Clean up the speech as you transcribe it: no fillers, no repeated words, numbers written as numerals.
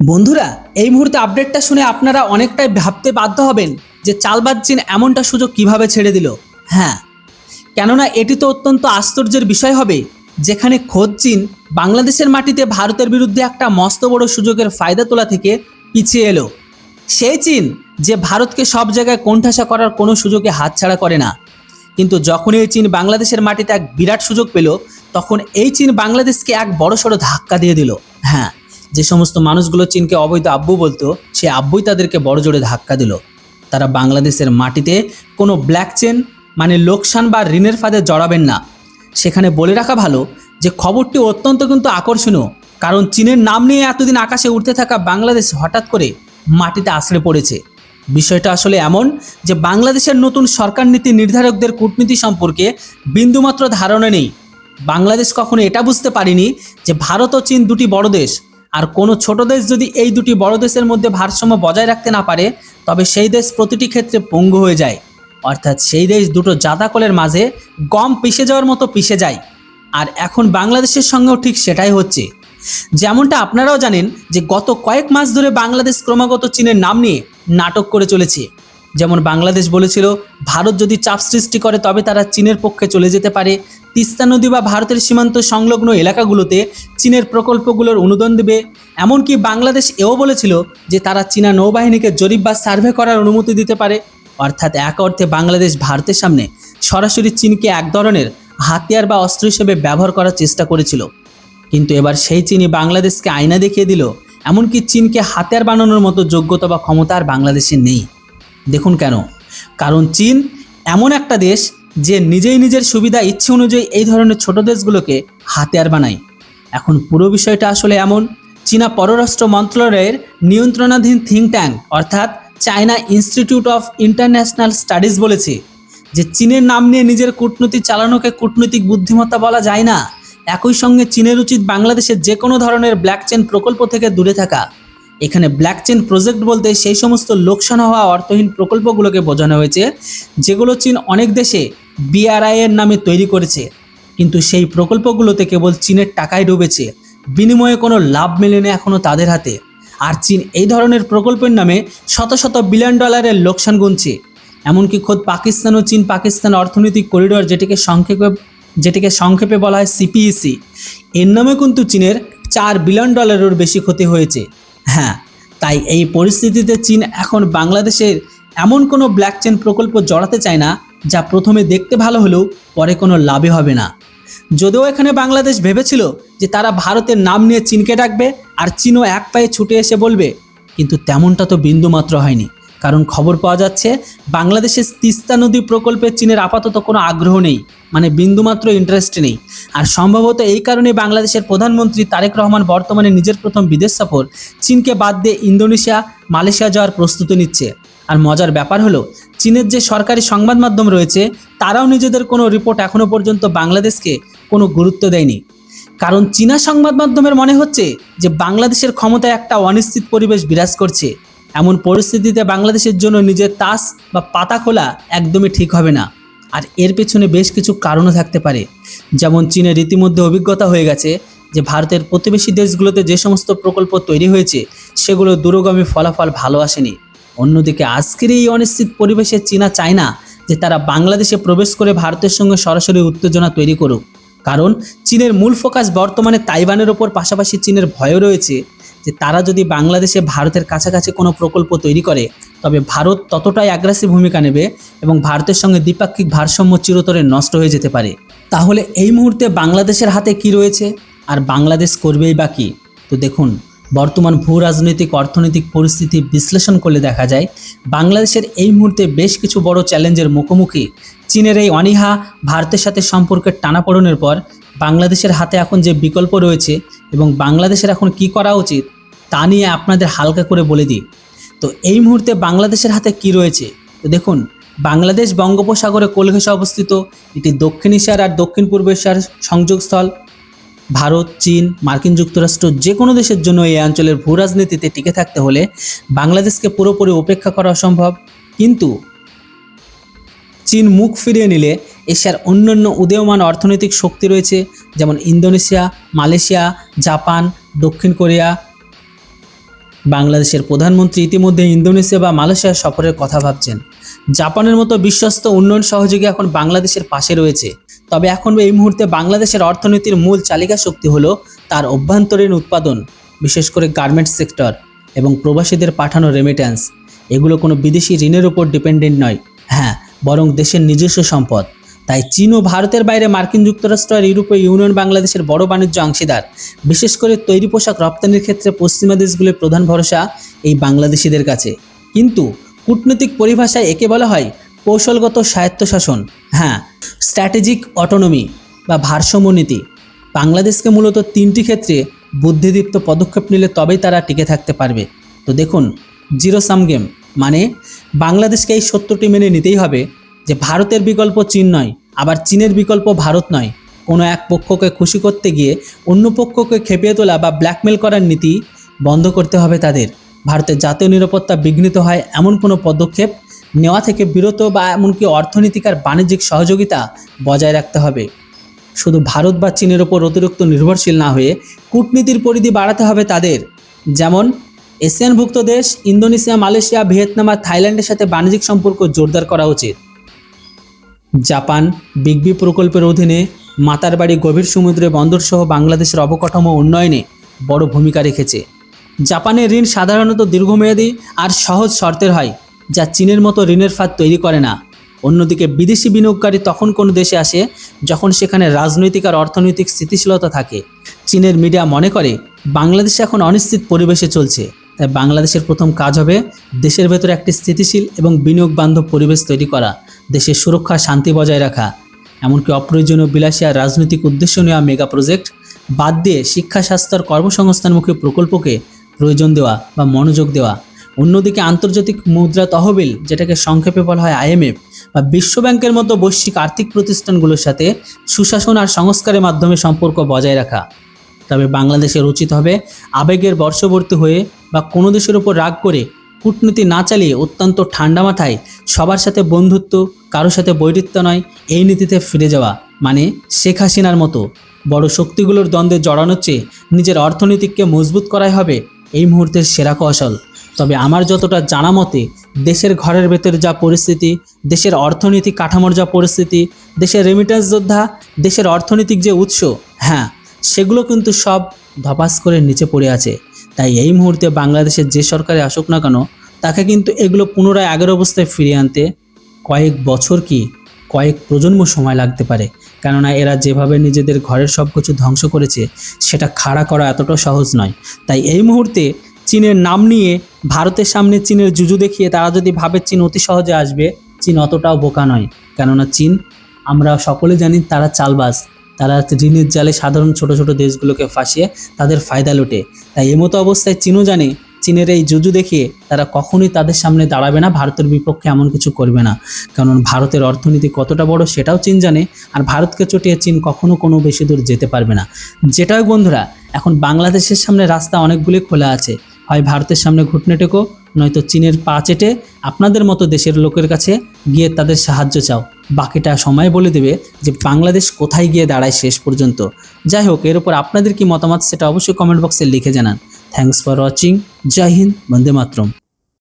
বন্ধুরা, এই মুহূর্তে আপডেটটা শুনে আপনারা অনেকটাই ভাবতে বাধ্য হবেন যে চালবাজ চীন এমনটা সুযোগ কিভাবে ছেড়ে দিল। হ্যাঁ, কেননা এটি তো অত্যন্ত আশ্চর্যের বিষয় হবে, যেখানে খোদ চীন বাংলাদেশের মাটিতে ভারতের বিরুদ্ধে একটা মস্ত বড় সুযোগের ফায়দা তোলা থেকে পিছিয়ে এলো। সেই চীন যে ভারতকে সব জায়গায় কোণঠাসা করার কোনো সুযোগে হাতছাড়া করে না, কিন্তু যখনই এই চীন বাংলাদেশের মাটিতে এক বিরাট সুযোগ পেল, তখন এই চীন বাংলাদেশকে এক বড়সড় ধাক্কা দিয়ে দিল। হ্যাঁ, যে সমস্ত মানুষগুলো চীনকে অবৈধ আব্বু বলতো, সে আব্বুই তাদেরকে বড় জোরে ধাক্কা দিল। তারা বাংলাদেশের মাটিতে কোনো ব্ল্যাক চেন মানে লোকসান বা ঋণের ফাঁদে জড়াবেন না। সেখানে বলে রাখা ভালো যে খবরটি অত্যন্ত কিন্তু আকর্ষণীয়, কারণ চীনের নাম নিয়ে এতদিন আকাশে উঠতে থাকা বাংলাদেশ হঠাৎ করে মাটিতে আছড়ে পড়েছে। বিষয়টা আসলে এমন যে বাংলাদেশের নতুন সরকার নীতি নির্ধারকদের কূটনীতি সম্পর্কে বিন্দুমাত্র ধারণা নেই। বাংলাদেশ কখনো এটা বুঝতে পারেনি যে ভারত ও চীন দুটি বড় দেশ, আর কোনো ছোট দেশ যদি এই দুটি বড় দেশের মধ্যে ভারসাম্য বজায় রাখতে না পারে, তবে সেই দেশ প্রতিটি ক্ষেত্রে পঙ্গু হয়ে যায়। অর্থাৎ সেই দেশ দুটো জাদাকলের মাঝে গম পিষে যাওয়ার মতো পিষে যায়। আর এখন বাংলাদেশের সঙ্গেও ঠিক সেটাই হচ্ছে। যেমনটা আপনারাও জানেন যে গত কয়েক মাস ধরে বাংলাদেশ ক্রমাগত চীনের নাম নিয়ে নাটক করে চলেছে। যেমন বাংলাদেশ বলেছিল ভারত যদি চাপ সৃষ্টি করে তবে তারা চীনের পক্ষে চলে যেতে পারে, তিস্তা নদী বা ভারতের সীমান্ত সংলগ্ন এলাকাগুলোতে চীনের প্রকল্পগুলোর অনুদান দেবে। এমনকি বাংলাদেশ এও বলেছিল যে তারা চীনা নৌবাহিনীকে জরিপ বা সার্ভে করার অনুমতি দিতে পারে। অর্থাৎ এক অর্থে বাংলাদেশ ভারতের সামনে সরাসরি চীনকে এক ধরনের হাতিয়ার বা অস্ত্র হিসেবে ব্যবহার করার চেষ্টা করেছিল। কিন্তু এবার সেই চীনই বাংলাদেশকে আয়না দেখিয়ে দিল। এমনকি চীনকে হাতিয়ার বানানোর মতো যোগ্যতা বা ক্ষমতা আর বাংলাদেশে নেই। দেখুন কেন? কারণ চীন এমন একটা দেশ যে নিজেই নিজের সুবিধা ইচ্ছে অনুযায়ী এই ধরনের ছোট দেশগুলোকে হাতিয়ার বানায়। এখন পুরো বিষয়টা আসলে এমন, চীনা পররাষ্ট্র মন্ত্রণালয়ের নিয়ন্ত্রণাধীন থিঙ্ক ট্যাঙ্ক অর্থাৎ China institute of international studies বলেছে যে চীনের নাম নিয়ে নিজের কূটনীতি চালানোকে কূটনৈতিক বুদ্ধিমত্তা বলা যায় না। একই সঙ্গে চীনের উচিত বাংলাদেশের যে কোনো ধরনের ব্ল্যাক চেন প্রকল্প থেকে দূরে থাকা। এখানে ব্ল্যাক চেন প্রজেক্ট বলতে সেই সমস্ত লোকসান হওয়া অর্থহীন প্রকল্পগুলোকে বোঝানো হয়েছে, যেগুলো চীন অনেক দেশে বিআরআই এর নামে তৈরি করেছে, কিন্তু সেই প্রকল্পগুলোতে কেবল চীনের টাকায় ডুবেছে, বিনিময়ে কোনো লাভ মেলেনি এখনও তাদের হাতে। আর চীন এই ধরনের প্রকল্পের নামে শত শত বিলিয়ন ডলারের লোকসান গুনছে। এমনকি খোদ পাকিস্তান ও চীন পাকিস্তান অর্থনৈতিক করিডোর, যেটিকে সংক্ষেপে বলা হয় সিপিইসি, এর নামে কিন্তু চীনের $4 বিলিয়ন বেশি ক্ষতি হয়েছে। হ্যাঁ, তাই এই পরিস্থিতিতে চীন এখন বাংলাদেশের এমন কোনো ব্ল্যাক চেন প্রকল্প জড়াতে চায় না যা প্রথমে দেখতে ভালো হলেও পরে কোনো লাভই হবে না। যদিও এখানে বাংলাদেশ ভেবেছিল যে তারা ভারতের নাম নিয়ে চীনকে ডাকবে আর চীনও এক পায়ে ছুটে এসে বলবে, কিন্তু তেমনটা তো বিন্দুমাত্র হয়নি। কারণ খবর পাওয়া যাচ্ছে বাংলাদেশের তিস্তা নদী প্রকল্পে চীনের আপাতত কোনো আগ্রহ নেই, মানে বিন্দুমাত্র ইন্টারেস্ট নেই। আর সম্ভবত এই কারণে বাংলাদেশের প্রধানমন্ত্রী তারেক রহমান বর্তমানে নিজের প্রথম বিদেশ সফর চীনকে বাদ দিয়ে ইন্দোনেশিয়া, মালয়েশিয়া যাওয়ার প্রস্তুতি নিচ্ছে। আর মজার ব্যাপার হলো, চীনের যে সরকারি সংবাদ মাধ্যম রয়েছে তারাও নিজেদের কোনো রিপোর্ট এখনো পর্যন্ত বাংলাদেশকে কোনো গুরুত্ব দেয়নি। কারণ চীনা সংবাদ মাধ্যমের মনে হচ্ছে যে বাংলাদেশের ক্ষমতায় একটা অনিশ্চিত পরিবেশ বিরাজ করছে। এমন পরিস্থিতিতে বাংলাদেশের জন্য নিজের তাস বা পাতা খোলা একদমই ঠিক হবে না। আর এর পেছনে বেশ কিছু কারণও থাকতে পারে। যেমন চীনের রীতিমধ্যে অভিজ্ঞতা হয়ে গেছে যে ভারতের প্রতিবেশী দেশগুলোতে যে সমস্ত প্রকল্প তৈরি হয়েছে সেগুলো দূরগামী ফলাফল ভালো আসেনি। অন্যদিকে আজকের এই অনিশ্চিত পরিবেশে চীনা চায় না যে তারা বাংলাদেশে প্রবেশ করে ভারতের সঙ্গে সরাসরি উত্তেজনা তৈরি করুক। কারণ চীনের মূল ফোকাস বর্তমানে তাইওয়ানের ওপর, পাশাপাশি চীনের ভয়ও রয়েছে যে তারা যদি বাংলাদেশে ভারতের কাছাকাছি কোনো প্রকল্প তৈরি করে তবে ভারত ততটাই অ্যাগ্রেসিভ ভূমিকা নেবে এবং ভারতের সঙ্গে দ্বিপাক্ষিক ভারসাম্য চিরতরে নষ্ট হয়ে যেতে পারে। তাহলে এই মুহূর্তে বাংলাদেশের হাতে কি রয়েছে আর বাংলাদেশ করবেই বা কী? তো দেখুন, বর্তমান ভূ রাজনৈতিক অর্থনৈতিক পরিস্থিতি বিশ্লেষণ করলে দেখা যায় বাংলাদেশের এই মুহূর্তে বেশ কিছু বড় চ্যালেঞ্জের মুখোমুখি। চীনের এই অনীহা, ভারতের সাথে সম্পর্কের টানাপোড়েনের পর বাংলাদেশের হাতে এখন যে বিকল্প রয়েছে এবং বাংলাদেশের এখন কি করা উচিত তা নিয়ে আপনাদের হালকা করে বলে দিই। তো এই মুহূর্তে বাংলাদেশের হাতে কি রয়েছে? তো দেখুন, বাংলাদেশ বঙ্গোপসাগরে কোল ঘেঁষে অবস্থিত। এটি দক্ষিণ এশিয়ার আর দক্ষিণ পূর্ব এশিয়ার সংযোগস্থল। ভারত, চীন, মার্কিন যুক্তরাষ্ট্র যে কোনো দেশের জন্য এই অঞ্চলের ভূ রাজনীতিতে টিকে থাকতে হলে বাংলাদেশকে পুরোপুরি উপেক্ষা করা অসম্ভব। কিন্তু চীন মুখ ফিরিয়ে নিলে এশিয়ার অন্যান্য উদীয়মান অর্থনৈতিক শক্তি রয়েছে, যেমন ইন্দোনেশিয়া, মালয়েশিয়া, জাপান, দক্ষিণ কোরিয়া, বাংলাদেশের প্রধানমন্ত্রী ইতিমধ্যে ইন্দোনেশিয়া বা মালয়েশিয়া সফরের কথা ভাবছেন। জাপানের মতো বিশ্বস্ত উন্নয়ন সহযোগী এখন বাংলাদেশের পাশে রয়েছে। তবে এখন এই মুহূর্তে বাংলাদেশের অর্থনীতির মূল চালিকা শক্তি হলো তার অভ্যন্তরীণ উৎপাদন, বিশেষ করে গার্মেন্টস সেক্টর এবং প্রবাসীদের পাঠানো রেমিট্যান্স। এগুলো কোনো বিদেশি ঋণের উপর ডিপেন্ডেন্ট নয়, হ্যাঁ, বরং দেশের নিজস্ব সম্পদ। তাই চীন ও ভারতের বাইরে মার্কিন যুক্তরাষ্ট্র আর ইউরোপীয় ইউনিয়ন বাংলাদেশের বড় বাণিজ্য অংশীদার। বিশেষ করে তৈরি পোশাক রপ্তানির ক্ষেত্রে পশ্চিমা দেশগুলির প্রধান ভরসা এই বাংলাদেশিদের কাছে। কিন্তু কূটনৈতিক পরিভাষায় একে বলা হয় কৌশলগত স্বায়ত্তশাসন, হ্যাঁ, স্ট্র্যাটেজিক অটোনমি বা ভারসাম্য নীতি। বাংলাদেশকে মূলত তিনটি ক্ষেত্রে বুদ্ধিদীপ্ত পদক্ষেপ নিলে তবেই তারা টিকে থাকতে পারবে। তো দেখুন, জিরো সাম গেম মানে বাংলাদেশকে এই সত্যটি মেনে নিতেই হবে যে ভারতের বিকল্প চীন নয়, আবার চীনের বিকল্প ভারত নয়। কোনো এক পক্ষকে খুশি করতে গিয়ে অন্য পক্ষকে খেপিয়ে তোলা বা ব্ল্যাকমেল করার নীতি বন্ধ করতে হবে তাদের। ভারতের জাতীয় নিরাপত্তা বিঘ্নিত হয় এমন কোনো পদক্ষেপ নেওয়া থেকে বিরত বা এমনকি অর্থনৈতিক আর বাণিজ্যিক সহযোগিতা বজায় রাখতে হবে। শুধু ভারত বা চীনের ওপর অতিরিক্ত নির্ভরশীল না হয়ে কূটনীতির পরিধি বাড়াতে হবে তাদের। যেমন এশিয়ানভুক্ত দেশ ইন্দোনেশিয়া, মালয়েশিয়া, ভিয়েতনাম আর থাইল্যান্ডের সাথে বাণিজ্যিক সম্পর্ক জোরদার করা উচিত। জাপান বিগ বি প্রকল্পের অধীনে মাতারবাড়ি গভীর সমুদ্রে বন্দরসহ বাংলাদেশের অবকাঠামো উন্নয়নে বড় ভূমিকা রেখেছে। জাপানের ঋণ সাধারণত দীর্ঘমেয়াদী আর সহজ শর্তের হয়, যা চীনের মতো ঋণের ফাঁদ তৈরি করে না। অন্যদিকে বিদেশি বিনিয়োগকারী তখন কোনো দেশে আসে যখন সেখানে রাজনৈতিক আর অর্থনৈতিক স্থিতিশীলতা থাকে। চীনের মিডিয়া মনে করে বাংলাদেশ এখন অনিশ্চিত পরিবেশে চলছে, তাই বাংলাদেশের প্রথম কাজ হবে দেশের ভেতরে একটি স্থিতিশীল এবং বিনিয়োগ বান্ধব পরিবেশ তৈরি করা, দেশের সুরক্ষা শান্তি বজায় রাখা। এমনকি অপ্রয়োজনীয় বিলাসী আর রাজনৈতিক উদ্দেশ্য নেওয়া মেগা প্রজেক্ট বাদ দিয়ে শিক্ষা, স্বাস্থ্য আর কর্মসংস্থানমুখী প্রকল্পকে প্রয়োজন দেওয়া বা মনোযোগ দেওয়া। অন্যদিকে আন্তর্জাতিক মুদ্রা তহবিল, যেটাকে সংক্ষেপে বলা হয় IMF বা বিশ্বব্যাংকের মতো বৈশ্বিক আর্থিক প্রতিষ্ঠানগুলোর সাথে সুশাসন আর সংস্কারের মাধ্যমে সম্পর্ক বজায় রাখা। তবে বাংলাদেশের উচিত হবে আবেগের বর্ষবর্তী হয়ে বা কোনো দেশের উপর রাগ করে কূটনীতি না চালিয়ে অত্যন্ত ঠান্ডা মাথায় সবার সাথে বন্ধুত্ব, কারোর সাথে বৈরিত্ব নয়, এই নীতিতে ফিরে যাওয়া। মানে শেখ হাসিনার মতো বড় শক্তিগুলোর দ্বন্দ্বে জড়ানোর চেয়ে নিজের অর্থনীতিকে মজবুত করাই হবে এই মুহূর্তের সেরা কৌশল। তবে আমার যতটা জানা মতে দেশের ঘরের ভেতরে যা পরিস্থিতি, দেশের অর্থনৈতিক কাঠামোর যা পরিস্থিতি, দেশের রেমিটেন্স যোদ্ধা, দেশের অর্থনৈতিক যে উৎস, হ্যাঁ, সেগুলো কিন্তু সব ধপাস করে নিচে পড়ে আছে। তাই এই মুহূর্তে বাংলাদেশের যে সরকারে আসুক না কেন, তাকে কিন্তু এগুলো পুনরায় আগের অবস্থায় ফিরিয়ে আনতে কয়েক বছর কি কয়েক প্রজন্ম সময় লাগতে পারে। কেননা এরা যেভাবে নিজেদের ঘরের সব কিছু ধ্বংস করেছে সেটা খাড়া করা এতটা সহজ নয়। তাই এই মুহূর্তে চীনের নাম নিয়ে ভারতের সামনে চীনের জুজু দেখিয়ে তারা যদি ভাবে চীন অতি সহজে আসবে, চীন অতটাও বোকা নয়। কেননা চীন, আমরা সকলে জানি, তারা চালবাজ। তারা ঋণের জালে সাধারণ ছোট ছোট দেশগুলোকে ফাঁসিয়ে তাদের ফায়দা লুটে। তাই এমতো অবস্থায় চীনও জানে চীনের এই জুজু দেখিয়ে তারা কখনোই তাদের সামনে দাঁড়াবে না, ভারতের বিপক্ষে এমন কিছু করবে না। কারণ ভারতের অর্থনীতি কতটা বড় সেটাও চীন জানে, আর ভারতকে চটিয়ে চীন কখনো কোনো বেশি দূর যেতে পারবে না। যেটাই বন্ধুরা, এখন বাংলাদেশের সামনে রাস্তা অনেকগুলি খোলা আছে। হয় ভারতের সামনে ঘুটনে টেকো, নয়তো চীনের পা চেটে আপনাদের মতো দেশের লোকের কাছে গিয়ে তাদের সাহায্য চাও। বাকিটা সময় বলে দেবে যে বাংলাদেশ কোথায় গিয়ে দাঁড়ায় শেষ পর্যন্ত। যাই হোক, এর উপর আপনাদের কি মতামত সেটা অবশ্যই কমেন্ট বক্সে লিখে জানান। Thanks for watching. জয় হিন্দ, বন্দে মাতরম।